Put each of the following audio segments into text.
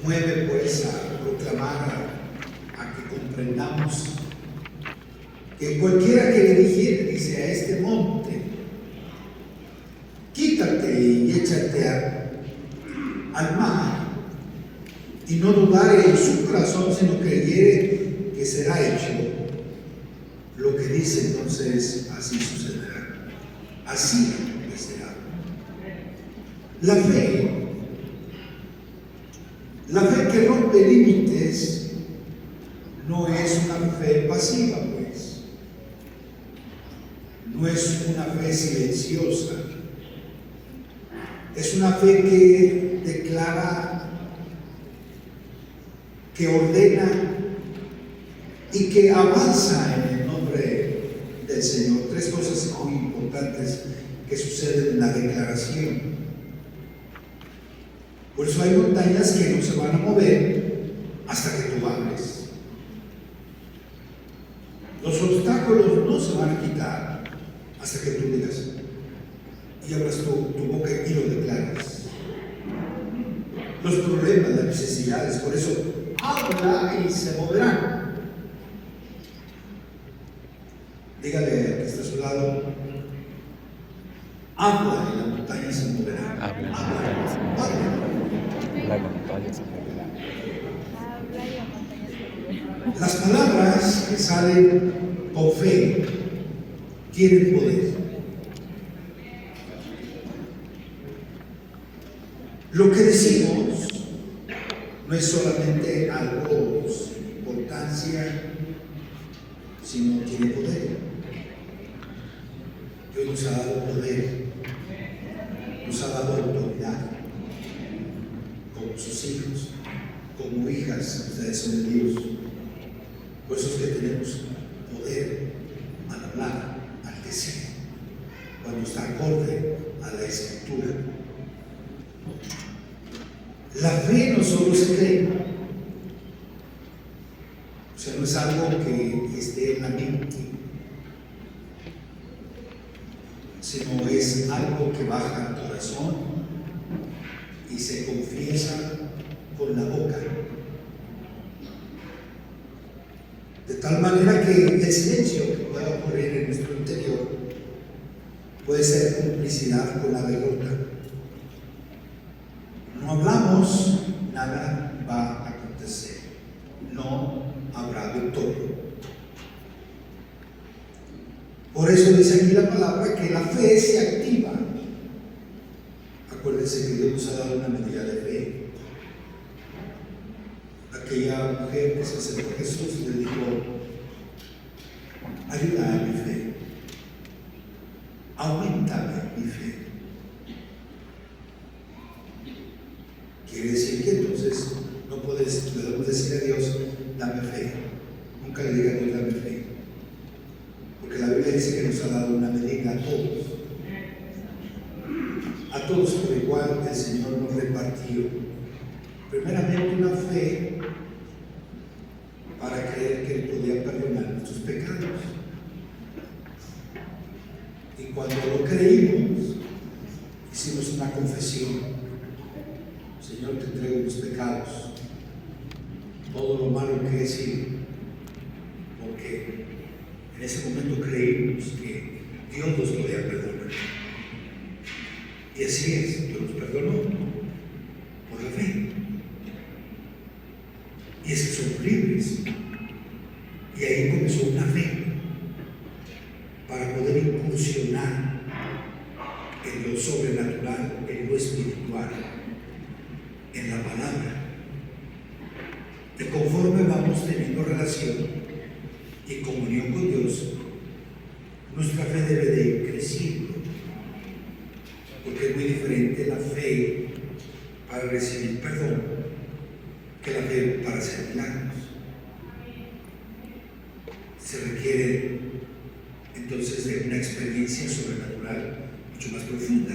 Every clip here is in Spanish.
mueve pues a proclamar, a que comprendamos que cualquiera que le dijere, dice, a este monte, quítate y échate al mar, y no dudare en su corazón, sino creyere que será hecho lo que dice, entonces así sucederá. Así será. La fe que rompe límites no es una fe pasiva, pues. No es una fe silenciosa. Es una fe que declara, que ordena y que avanza en el nombre del Señor. Tres cosas muy importantes que suceden en la declaración. Por eso hay montañas que no se van a mover hasta que tú hables. Los obstáculos no se van a quitar hasta que tú digas y abras tu boca y lo declares. Los problemas, las necesidades, por eso habla y se moverán. Dígale que está a su lado, habla y la montaña se moverá. Habla. La montaña se moverá. Las palabras que salen con fe tienen poder. Lo que decimos no es solamente algo sin importancia, sino tiene poder. Dios nos ha dado poder, nos ha dado autoridad como sus hijos, como hijas. Ustedes son de Dios. Por eso es que tenemos poder al hablar, al decir, cuando está acorde a la Escritura. La fe no solo se cree, o sea, no es algo que esté en la mente, sino es algo que baja al corazón y se confiesa con la boca. De tal manera que el silencio que pueda ocurrir en nuestro interior puede ser complicidad con la derrota. No hablamos, nada va a acontecer. No habrá victoria. Por eso dice aquí la palabra que la fe se activa. Acuérdense que Dios nos ha dado una medida de fe. Aquella mujer que se acercó a Jesús y le dijo: ayuda a mi fe, aumentame mi fe. Quiere decir que entonces no podemos decir a Dios: dame fe. Nunca le diga a Dios: dame fe, porque la Biblia dice que nos ha dado una medida a todos por igual. El Señor nos repartió primeramente una fe para creer que Él podía perdonar nuestros pecados, y cuando lo creímos hicimos una confesión: Señor, te entrego mis pecados, todo lo malo que he sido, porque en ese momento creímos que Dios nos podía perdonar. Y así es, Dios nos perdonó por la fe. Y es que somos libres. Y ahí comenzó una fe para poder incursionar en lo sobrenatural, en lo espiritual, en la palabra. Y conforme vamos teniendo relación y comunión con Dios, nuestra fe debe de ir creciendo, porque es muy diferente la fe para recibir perdón que la fe para hacer milagros. Se requiere entonces de una experiencia sobrenatural mucho más profunda.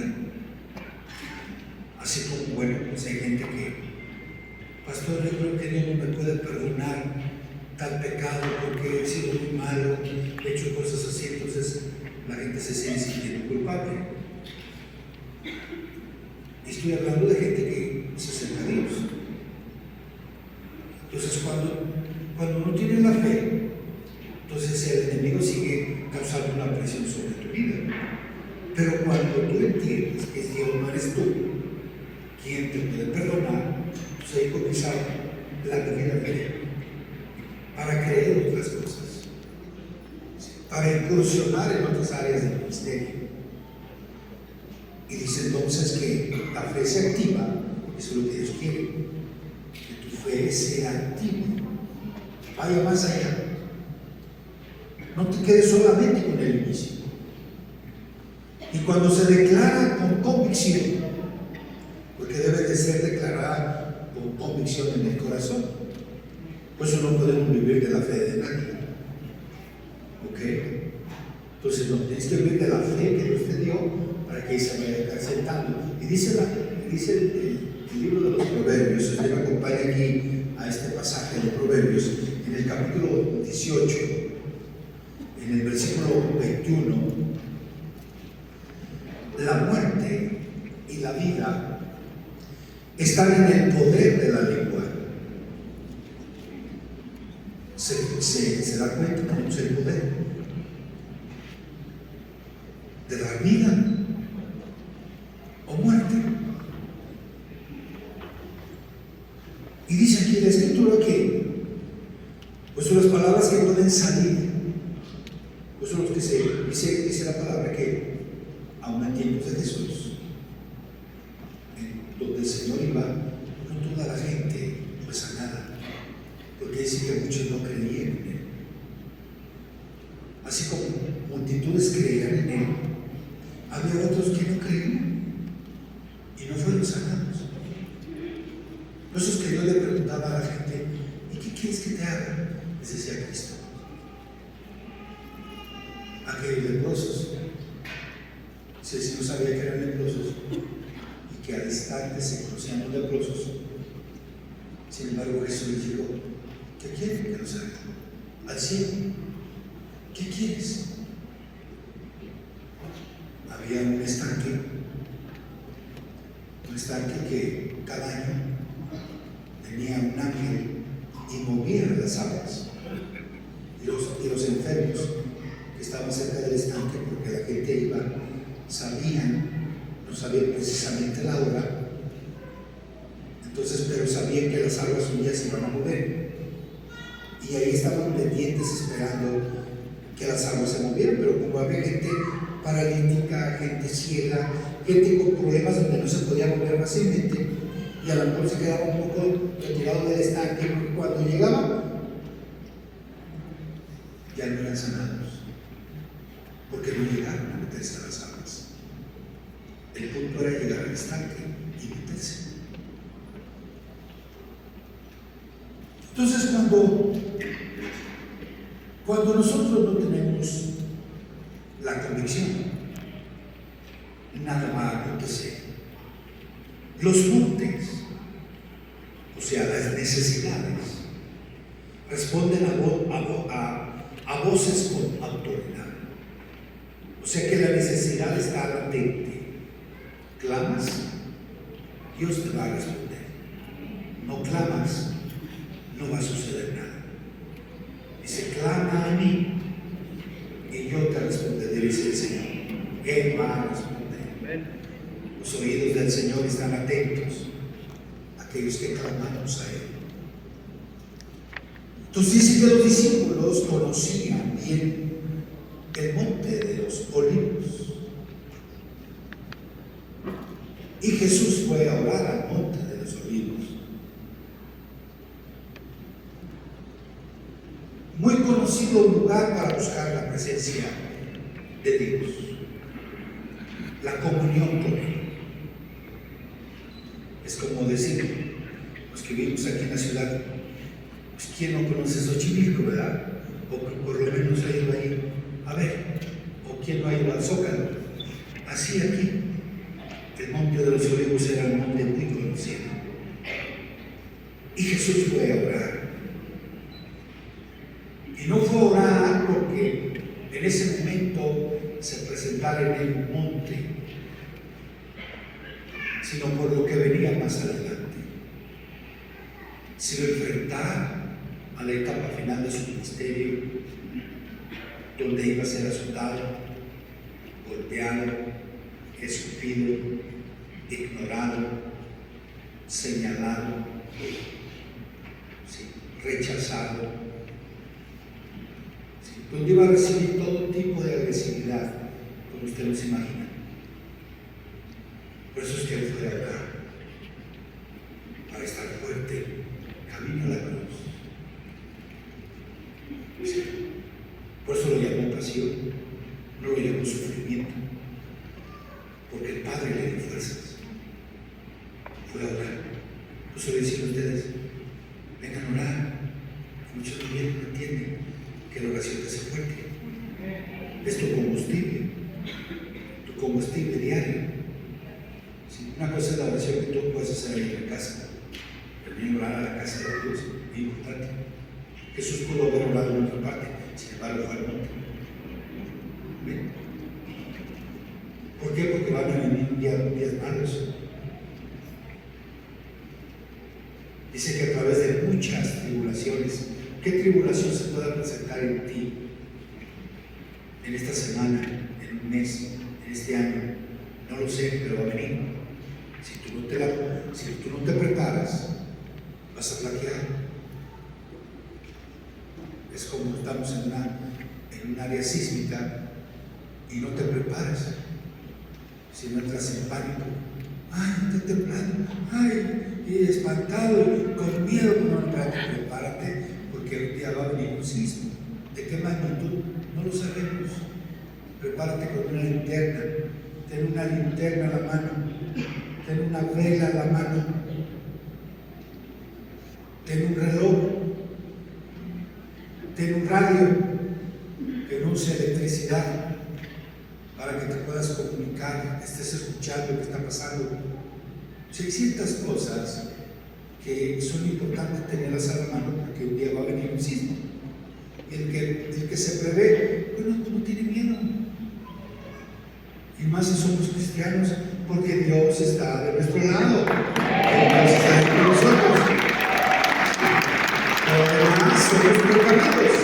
Así como, bueno, pues hay gente que: pastor, yo creo que Dios no me puede perdonar tal pecado porque he sido muy malo, he hecho cosas así. Entonces la gente se sigue sintiendo culpable. Estoy hablando de gente que se acerca a Dios. Entonces, cuando no tienes la fe, entonces el enemigo sigue causando una presión sobre tu vida. Pero cuando tú entiendes que Dios no eres tú quien te puede perdonar, pues ahí comienza la vida de fe para creer otras cosas, para incursionar en otras áreas del ministerio. Y dice entonces que la fe se activa. Eso es lo que Dios quiere, que tu fe sea activa, vaya más allá. No te quedes solamente con el inicio. Y cuando se declara con convicción, porque debe de ser declarada con convicción en el corazón, pues no podemos vivir de la fe de nadie. ¿Ok? Entonces no tienes que vivir de la fe que Dios te dio para que se vaya acrecentando. Y dice el libro de los Proverbios, usted me acompaña aquí a este pasaje de Proverbios, en el capítulo 18, en el versículo 21, la muerte y la vida están en el poder de la lengua. ¿Se da cuenta? Tenemos el poder de dar vida o muerte. Y dice aquí la escritura que pues son las palabras que pueden salir, pues son los que dice la palabra que aún en tiempos de Jesús, donde el Señor iba, no toda la gente fue sanada, porque dice que muchos no creían en Él. Así como multitudes creían en Él, había otros que no creían y no fueron sanados. Por eso es que yo le preguntaba a la gente: ¿y qué quieres que te haga? Les decía Cristo. Aquellos leprosos, si el Señor sabía que eran leprosos y que al instante se conocían los leprosos, sin embargo Jesús les dijo: ¿qué quieren que los haga? Al cielo. ¿Qué quieres? Había un estanque que cada año tenía un ángel y movía las aguas, y los enfermos que estaban cerca del estanque, porque la gente iba, no sabían precisamente la hora, entonces, pero sabían que las aguas un día se iban a mover, y ahí estaban pendientes esperando que las aguas se movieran. Pero como había gente paralítica, gente ciega, gente con problemas donde no se podía mover fácilmente, y a lo mejor se quedaba un poco retirado del estanque, porque cuando llegaban ya no eran sanados, porque no llegaron a meterse a las aguas. El punto era llegar al estanque y meterse. Entonces, cuando nosotros no tenemos la convicción, nada va a acontecer. Los montes, o sea, las necesidades, responden a voces con autoridad. O sea que la necesidad está latente. Clamas, Dios te va a responder. No clamas, no va a suceder nada. Dice: clama a mí y yo te responderé, dice el Señor. Él va a responder. Los oídos del Señor están atentos a aquellos que clamamos a Él. Entonces dice que los discípulos conocían bien el monte de los olivos, y Jesús fue a orar al monte de los olivos. Muy conocido lugar para buscar la presencia de Dios, la comunión con Él. Es como decir, los que vivimos aquí en la ciudad, pues ¿quién no conoce Xochimilco, verdad? O por lo menos ha ido ahí a ver, o quién no ha ido al Zócalo. Así aquí, el monte de los olivos era un monte muy conocido, y Jesús fue a orar. Y no fue a orar porque en ese momento se presentara en el monte, sino por lo que venía más adelante. se lo enfrentara a la etapa final de su ministerio, donde iba a ser azotado, golpeado, escupido, ignorado, señalado, ¿sí?, rechazado, ¿sí?, donde iba a recibir todo tipo de agresividad, como usted no se imagina. Por eso es que él fue acá, para estar fuerte, camino a la cruz. ¿Sí? Por eso lo llamó pasión, no lo llamó sufrimiento, porque el Padre le dio fuerzas. Fue a orar. Por eso le decía a ustedes, vengan a orar. Muchos también no entienden que la oración te hace fuerte. Es tu combustible diario. ¿Sí? Una cosa es la oración que tú puedes hacer ahí en la casa, pero venir a orar a la casa de Dios es importante. Jesús pudo haber orado en otra parte, sin embargo fue al monte. ¿Ven? ¿Por qué? Porque van a venir días malos. Dice que a través de muchas tribulaciones, ¿qué tribulación se pueda presentar en ti en esta semana, en un mes, en este año? No lo sé, pero va a venir. Si tú no te preparas, vas a flaquear. Es como estamos en un área sísmica y no te preparas. Si no entras en pánico, ay, estoy temblando, ay, y espantado, y con miedo, no, prepárate, porque un día va a venir un sismo. ¿De qué magnitud? No lo sabemos. Prepárate con una linterna, ten una linterna a la mano, ten una vela a la mano, ten un reloj, ten un radio que no use electricidad para que te puedas comunicar, estés escuchando lo que está pasando. 600 cosas que son importantes tenerlas a la mano, porque un día va a venir un sismo. El que se prevé, bueno, no tiene miedo. Y más si somos cristianos, porque Dios está de nuestro lado, Dios está entre nosotros. Pero además somos precavidos.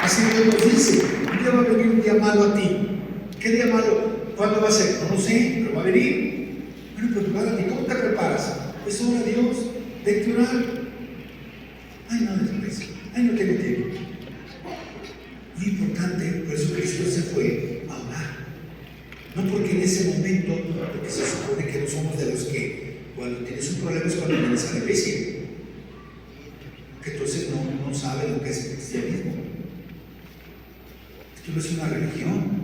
Así Dios nos dice, un día va a venir un día malo a ti. ¿Qué día malo? ¿Cuándo va a ser? No lo sé, pero va a venir. Bueno, prepárate. ¿Cómo te preparas? Es hora, Dios, de orar. Ay, no, después. Ay, no tengo tiempo. Muy importante, por eso Cristo se fue a orar. No porque en ese momento, porque se supone que no somos de los que cuando tienes un problema es cuando vienes a la iglesia, que entonces no sabes lo que es el cristianismo. Esto no es una religión.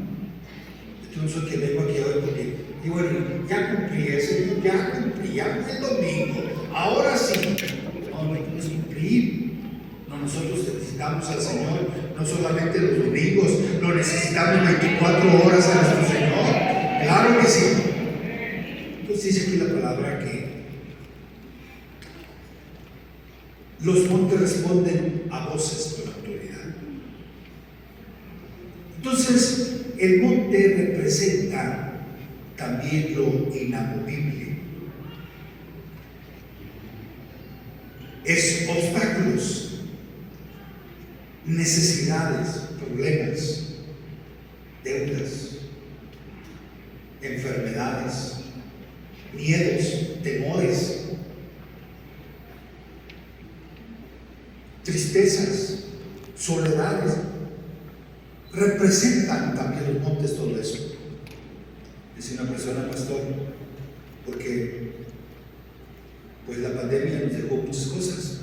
Esto no es que vengo aquí hoy porque, y bueno, ya cumplí ese, ya fue el domingo, ahora sí. No es cumplir. No, nosotros necesitamos al Señor, no solamente los domingos, lo necesitamos 24 horas a nuestro Señor. Claro que sí. Entonces dice aquí la palabra que los montes responden a voces con autoridad. Entonces, el monte representa también lo inamovible. Es obstáculos, necesidades, problemas, deudas, enfermedades, miedos, temores, tristezas, soledades. Representan también los montes todo eso. Dice una persona, pastor, porque pues la pandemia nos dejó muchas cosas.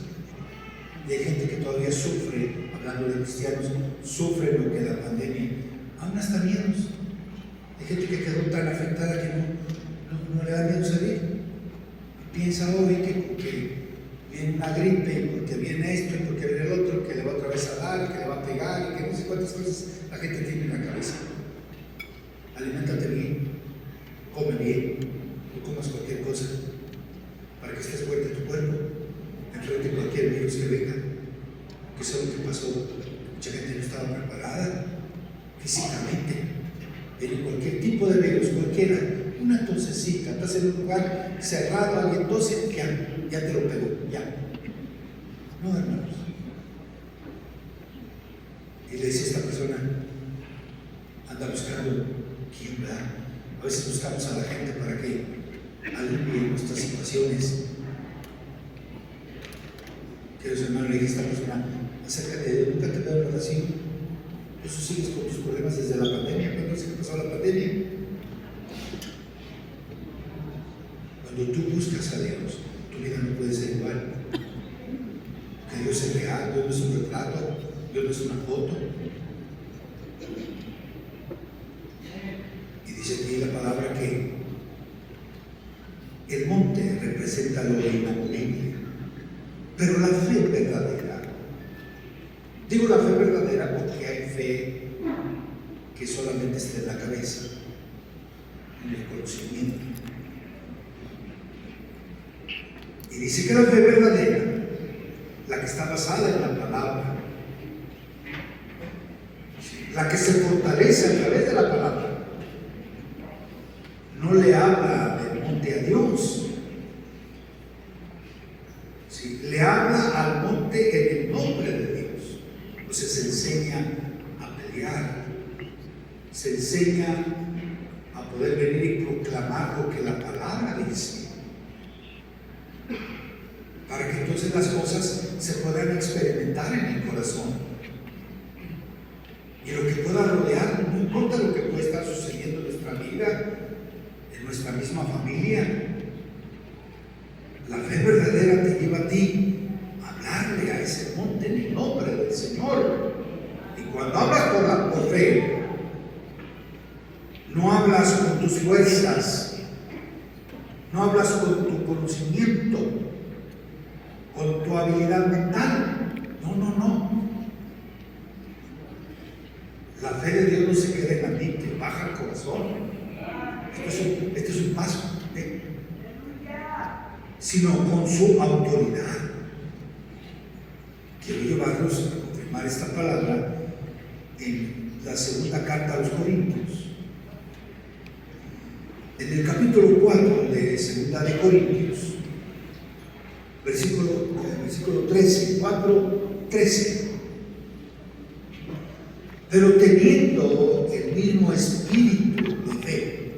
Y hay gente que todavía sufre, hablando de cristianos, sufre lo que la pandemia, aún hasta miedos. Hay gente que quedó tan afectada que no le da miedo salir. Y piensa hoy que porque viene una gripe, porque viene esto, y porque viene el otro, que le va otra vez a dar, que le va a pegar, y que no sé cuántas cosas la gente tiene en la cabeza. Aliméntate bien, come bien, no comas cualquier cosa, para que estés fuerte en tu cuerpo, enfrente de cualquier virus que venga. ¿Qué es lo que pasó? Mucha gente no estaba preparada físicamente. Viene cualquier tipo de virus, cualquiera, una tosecita, estás en un lugar cerrado, alguien tose, ya te lo pegó, ya. No, hermanos. Y le dice a esta persona, anda buscando quién, ¿verdad? A veces buscamos a la gente para que alivie nuestras situaciones. Queridos hermanos, le dije a esta persona, acércate de Dios, nunca te veo en oración. Eso sigues con tus problemas desde la pandemia. ¿Cuándo dice que pasó la pandemia? Cuando tú buscas a Dios, tu vida no puede ser igual. Que Dios es real, Dios no es un retrato, Dios no es una foto. Y dice aquí la palabra que el monte representa lo inamovible, pero la fe verdadera, digo la fe verdadera porque hay fe que solamente está en la cabeza, en el conocimiento. Y dice que la fe verdadera, la que está basada en la palabra, la que se fortalece a través de la palabra, no le habla del monte a Dios, ¿sí? Le habla al monte en el nombre de Dios. Entonces se enseña a pelear, se enseña a poder venir y proclamar lo que la palabra dice, para que entonces las cosas se puedan experimentar en el corazón. Y lo que pueda rodear, no importa lo que pueda estar sucediendo en nuestra vida, en nuestra misma familia, la fe verdadera te lleva a ti a hablarle a ese monte en el nombre del Señor. Y cuando hablas por fe, no hablas con tus fuerzas, no hablas con tu conocimiento, con tu habilidad mental. No. La fe de Dios no se queda en la mente, baja al corazón. Este es un paso, sino con su autoridad. Quiero llevarlos a confirmar esta palabra en la segunda carta a los Corintios. En el capítulo 4 de segunda de Corintios, versículo 13, 4:13. Pero teniendo el mismo espíritu de fe,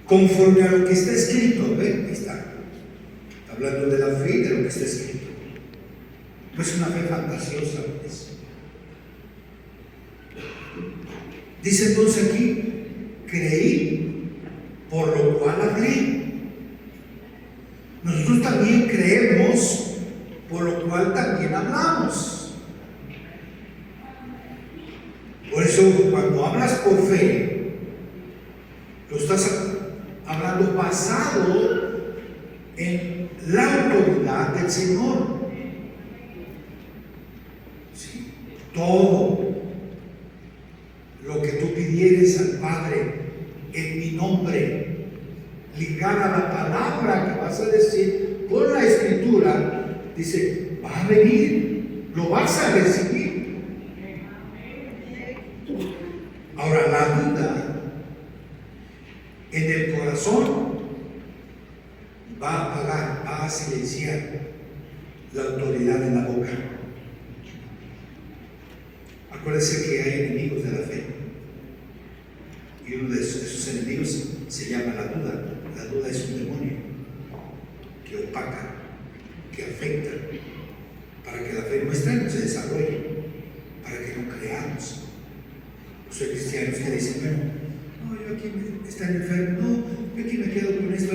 conforme a lo que está escrito, ¿ven? Ahí está hablando de la fe y de lo que está escrito. No es una fe fantasiosa, pues. Dice entonces aquí, creí, por lo cual hablé. Nosotros también creemos, por lo cual también hablamos. Por eso cuando hablas por fe, lo estás hablando basado en la autoridad del Señor. ¿Sí? Todo lo que tú pidieres al Padre en mi nombre, ligada a la palabra que vas a decir con la Escritura, dice, va a venir, lo vas a recibir. Ahora, la duda en el corazón va a apagar, va a silenciar la autoridad en la boca. Acuérdense que hay enemigos de la fe, y uno de esos enemigos se llama la duda. La duda es un demonio que opaca, que afecta, para que la fe nuestra no se desarrolle, para que no creamos. No soy cristianos que dicen, bueno, no, yo aquí estoy enfermo, no, yo aquí me quedo con esto.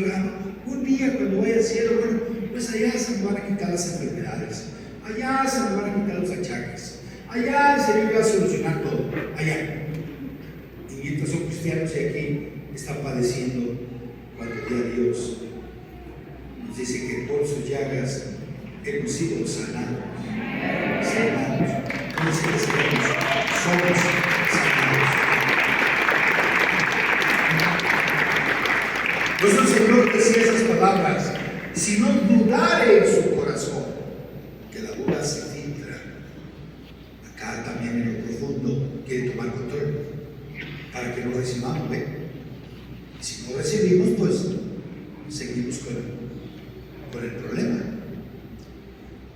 Un día cuando vaya al cielo, bueno, pues allá se me van a quitar las enfermedades, allá se me van a quitar los achaques, allá el Señor va a solucionar todo, allá. Y mientras son cristianos y aquí están padeciendo, cuando ya Dios nos dice que por sus llagas hemos sido sanados. No es que somos sanados. Entonces el Señor decía esas palabras: si no dudare en su corazón, que la duda se filtra. Acá también en lo profundo quiere tomar control para que no recibamos, ¿ven? Si no recibimos, pues seguimos con el problema.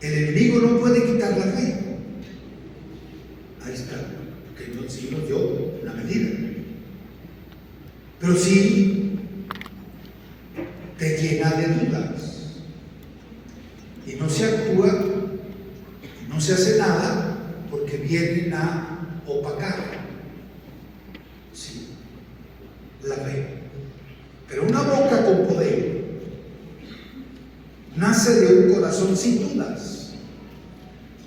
El enemigo no puede quitar la fe. Ahí está, porque sí nos dio una medida. Pero sí te llena de dudas. Y no se actúa, no se hace nada, porque vienen a opacar, sí, la fe. Pero una boca con poder nace de un corazón sin dudas.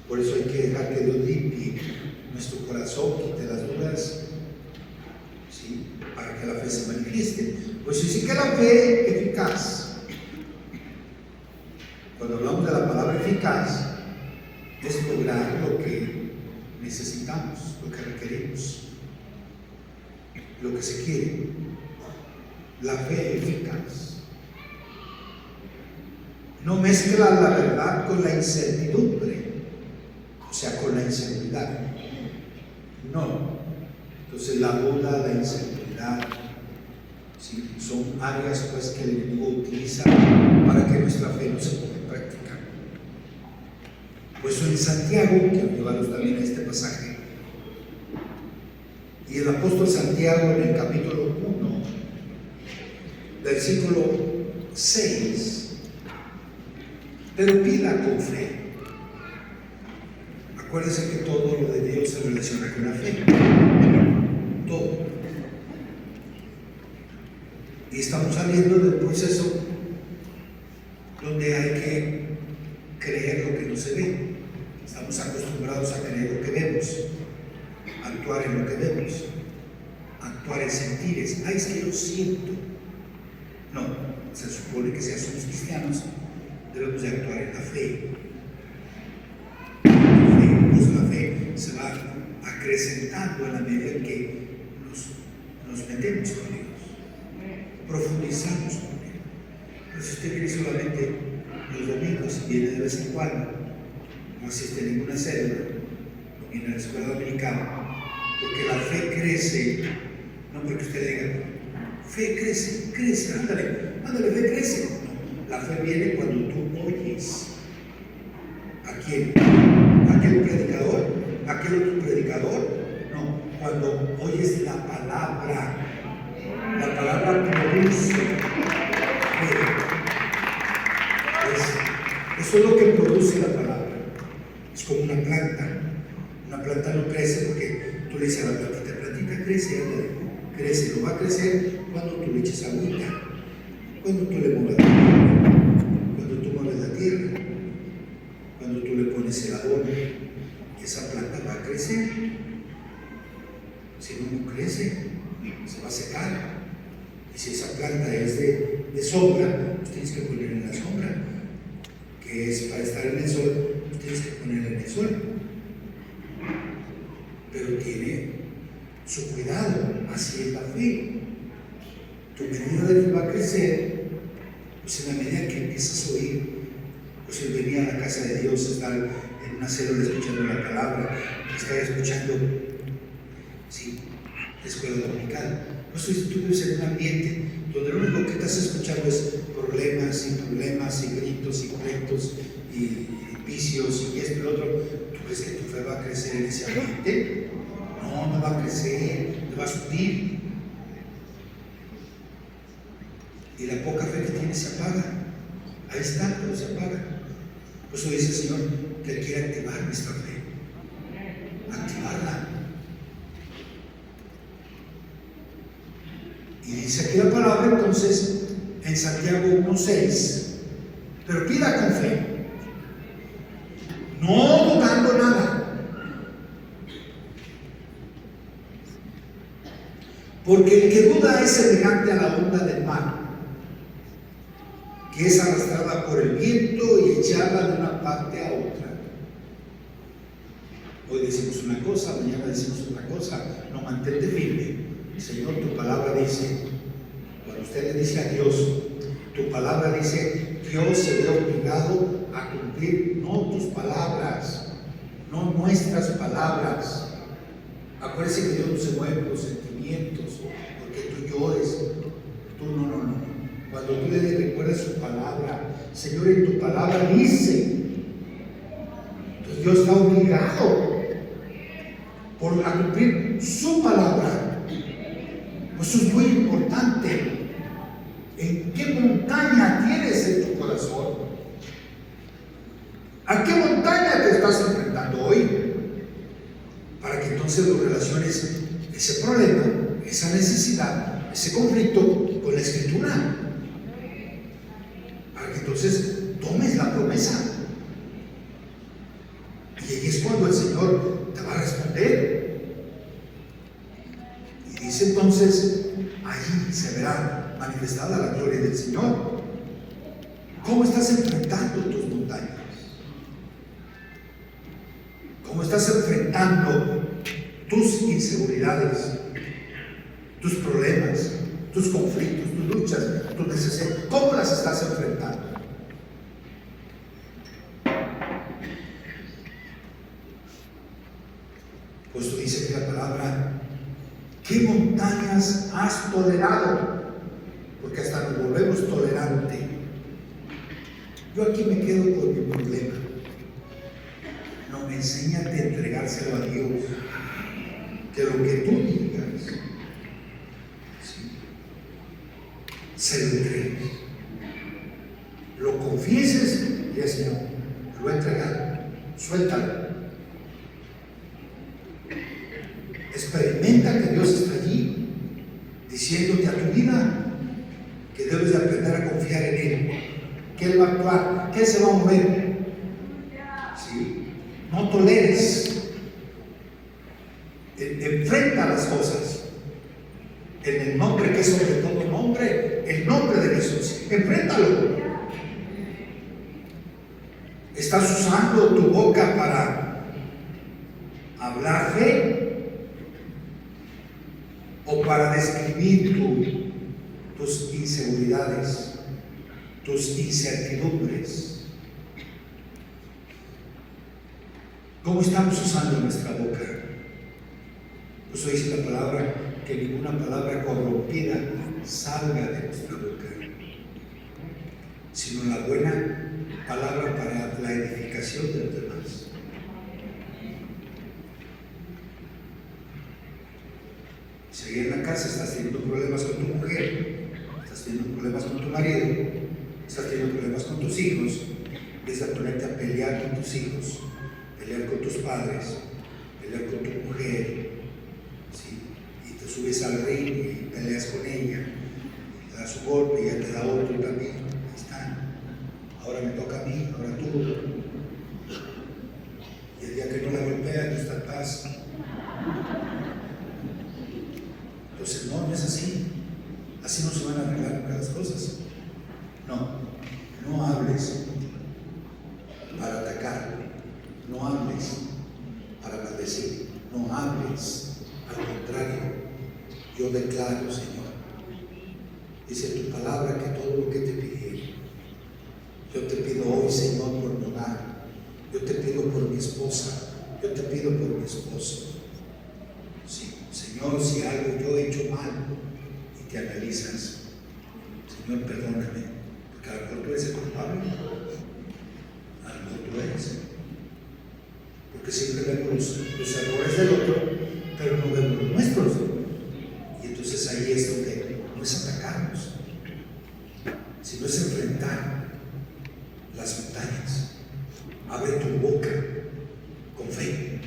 Por eso hay que dejar que Dios limpie nuestro corazón, quite las dudas, ¿sí? Para que la fe se manifieste. Pues sí que la fe eficaz, cuando hablamos de la palabra eficaz, es lograr lo que necesitamos, lo que requerimos, lo que se quiere. La fe eficaz no mezcla la verdad con la incertidumbre, o sea, con la inseguridad. No. Entonces la duda, la inseguridad, ¿sí? Son áreas pues que el enemigo utiliza para que nuestra fe no se ponga en práctica. Por eso en Santiago, quiero llevarlos también a este pasaje, y el apóstol Santiago en el capítulo 1, versículo 6, pero pida con fe. Acuérdense que todo lo de Dios se relaciona con la fe. Todo. Y estamos saliendo del proceso donde hay que creer lo que no se ve. Estamos acostumbrados a creer lo que vemos, actuar en lo que vemos, actuar en sentires. Ay, es que yo siento. No, se supone que si somos cristianos debemos de actuar en la fe. La fe se va acrecentando en la medida en que nos metemos con Dios, profundizamos con Él. Pero si usted viene solamente los domingos y viene de vez en cuando, no asiste a ninguna célula, no viene a la escuela dominicana, porque la fe crece, no porque usted diga, fe crece, ándale, fe crece. No, la fe viene cuando tú oyes. ¿A quién? ¿Aquel predicador? ¿Aquel otro predicador? No, cuando oyes la palabra produce fe. Eso es lo que produce la palabra. Es como una planta. Una planta no crece porque tú le dices a la plantita crece, crece, lo va a crecer cuando tú le eches agüita, cuando tú le mueves la tierra, cuando tú mueves la tierra, cuando tú le pones el abono, esa planta va a crecer. Si no crece, se va a secar. Y si esa planta es de sombra, pues tienes que poner en la sombra, que es para estar en el sol, pues tienes que poner en el sol. Pero tiene su cuidado, así es la fe. Tu medida de que va a crecer, pues en la medida que empiezas a oír, pues él venía a la casa de Dios, estar en una célula escuchando la palabra, estar escuchando, sí, la escuela dominical. Pues si tú vives en un ambiente donde lo único que estás escuchando es problemas y gritos y pleitos y vicios y esto y lo otro, ¿tú crees que tu fe va a crecer en ese ambiente? No va a crecer, te va a subir. Y la poca fe que tienes se apaga. Ahí está, pero se apaga. Por eso dice el Señor que Él quiere activar nuestra fe, activarla. Y dice aquí la palabra entonces en Santiago 1:6, pero pida con fe, no dudando nada, porque el que duda es semejante a la onda del mar, que es arrastrada por el viento y echada de una parte a otra. Hoy decimos una cosa, mañana decimos otra cosa. No, mantente firme. Señor, tu palabra dice, cuando usted le dice a Dios, tu palabra dice, Dios se ve obligado a cumplir no tus palabras, no nuestras palabras. Acuérdese que Dios no se mueve por los sentimientos, porque tú llores. Tú no. Cuando tú le recuerdas su palabra, Señor, en tu palabra dice. Entonces Dios está obligado a cumplir su palabra. Eso es muy importante. ¿En qué montaña tienes en tu corazón? ¿A qué montaña te estás enfrentando hoy? Para que entonces lo relaciones ese problema, esa necesidad, ese conflicto con la Escritura. Para que entonces tomes la promesa. Y ahí es cuando el Señor te va a responder. Y dice entonces, allí se verá manifestada la gloria del Señor. ¿Cómo estás enfrentando tus montañas? ¿Cómo estás enfrentando tus inseguridades, tus problemas, tus conflictos, tus luchas, tus necesidades? ¿Cómo las estás enfrentando? Pues tú dices que la palabra, ¿qué montañas has tolerado? Porque hasta nos volvemos tolerantes. Yo aquí me quedo con mi problema. No, enséñate a entregárselo a Dios. Que lo que tú digas, ¿sí?, se lo entregues. Lo confieses y el Señor, lo he entregado, suéltalo. Experimenta que Dios está allí, diciéndote a tu vida que debes de aprender a confiar en Él, que Él va a actuar, que Él se va a mover. ¿Sí? No toleres. Enfrenta las cosas en el nombre que es sobre todo nombre, el nombre de Jesús. Enfréntalo. ¿Estás usando tu boca para hablar fe o para describir tus inseguridades, tus incertidumbres? ¿Cómo estamos usando nuestra boca? Pues hoy dice la palabra que ninguna palabra corrompida salga de nuestra boca, sino la buena palabra para la edificación de los demás. Si ahí en la casa estás teniendo problemas con tu mujer, estás teniendo problemas con tu marido, estás teniendo problemas con tus hijos, empieza a ponerte a pelear con tus hijos, pelear con tus padres, pelear con tu mujer, ¿sí? Y te subes al ring y peleas con ella, y te das un golpe y ella te da otro también. Ahí está. Ahora me toca a mí, ahora tú. Y el día que no la golpea, no está en paz. Entonces, no es así. Así no se van a arreglar nunca las cosas. No hables para atacar, no hables para maldecir, no hables. Al contrario, yo declaro, Señor, dice tu palabra que todo lo que te pidiera, yo te pido hoy, Señor, por mi hogar, yo te pido por mi esposa, yo te pido por mi esposo. Sí, Señor, si algo yo he hecho mal y te analizas, Señor, perdóname, porque a lo mejor tú eres el culpable, a lo mejor tú eres, porque siempre vemos los errores del otro, pero no vemos los nuestros. Y entonces ahí es donde no es atacarnos, sino es enfrentar las montañas. Abre tu boca con fe,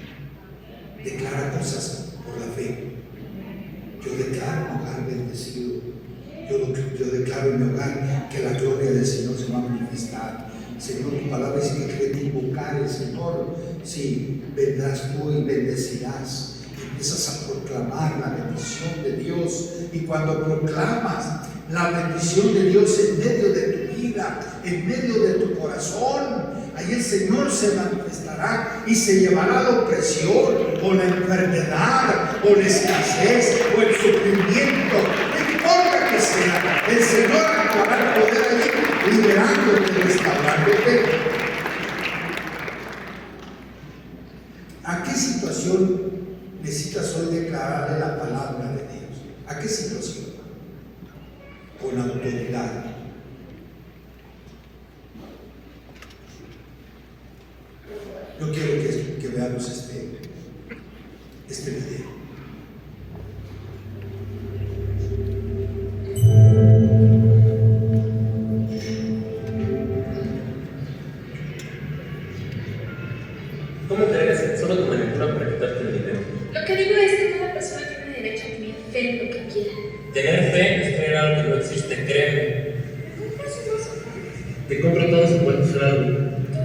declara cosas por la fe. Yo declaro un hogar bendecido, yo declaro en mi hogar que la gloria del Señor se va a manifestar. Señor, tu palabra dice que te invocares, Señor, sí, vendrás tú y bendecirás. Empiezas a proclamar la bendición de Dios, y cuando proclamas la bendición de Dios en medio de tu vida, en medio de tu corazón, ahí el Señor se manifestará y se llevará la opresión o la enfermedad o la escasez o el sufrimiento, no importa que sea, el Señor actuará el poder ahí, liberándote, restaurándote. ¿A qué situación necesitas hoy declararle la palabra de Dios? ¿A qué situación? Con autoridad. Yo quiero que veamos este video. ¿Cómo crees? Solo te manipulan para quitarte el dinero. Lo que digo es que cada persona tiene derecho a tener fe en lo que quiera. Tener fe es creer algo que no existe, créeme. ¿Por eso no son Te compro todo si puedes hacer algo.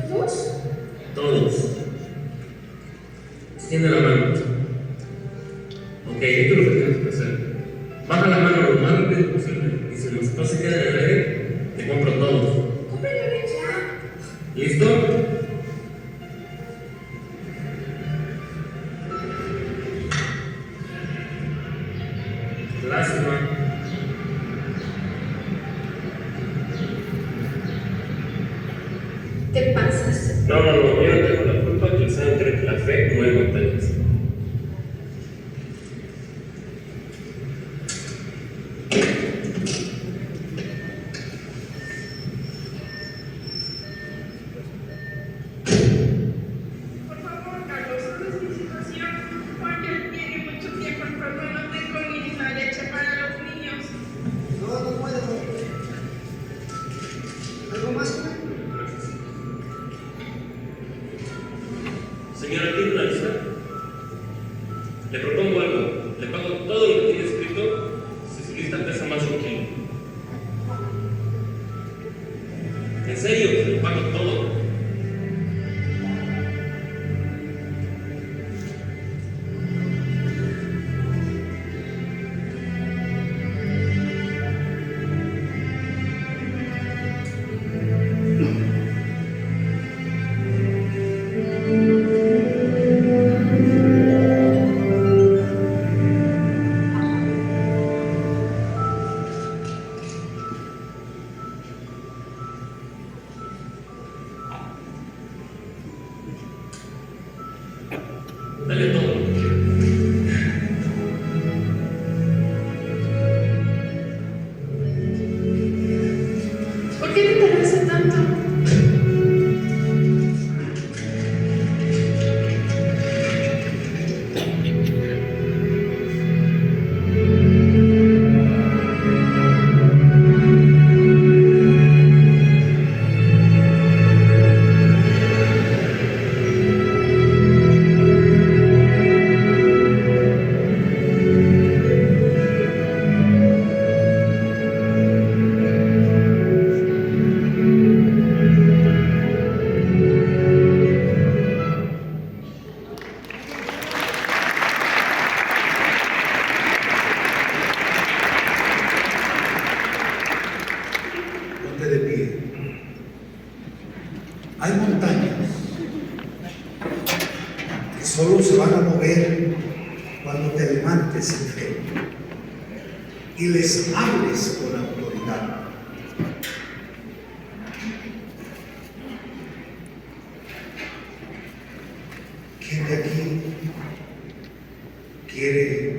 todos? Todos. Extiende la mano. Ok, esto es lo que tienes que hacer. Baja la mano lo más rápido posible. Y si los dos se quedan en el aire, te compro todos. Cómpralo ya. ¿Listo? Lástima. Te pasas. No, yo no tengo la culpa que ustedes creen que la fe mueve montañas. Por favor, Carlos, ¿no es mi situación? Porque tiene mucho tiempo enfermo y no tengo ni la leche para los niños. No puedo. ¿Algo más, joven? Señora, ¿tiene una lista? Le propongo algo. Le pago todo lo que tiene escrito si su lista pesa más de 1 kilo. En serio, le pago todo. Dale todo lo que quiera. ¿Por qué te interesa tanto? Ponte de pie. Hay montañas que solo se van a mover cuando te levantes en fe y les hables con autoridad. ¿Quién de aquí quiere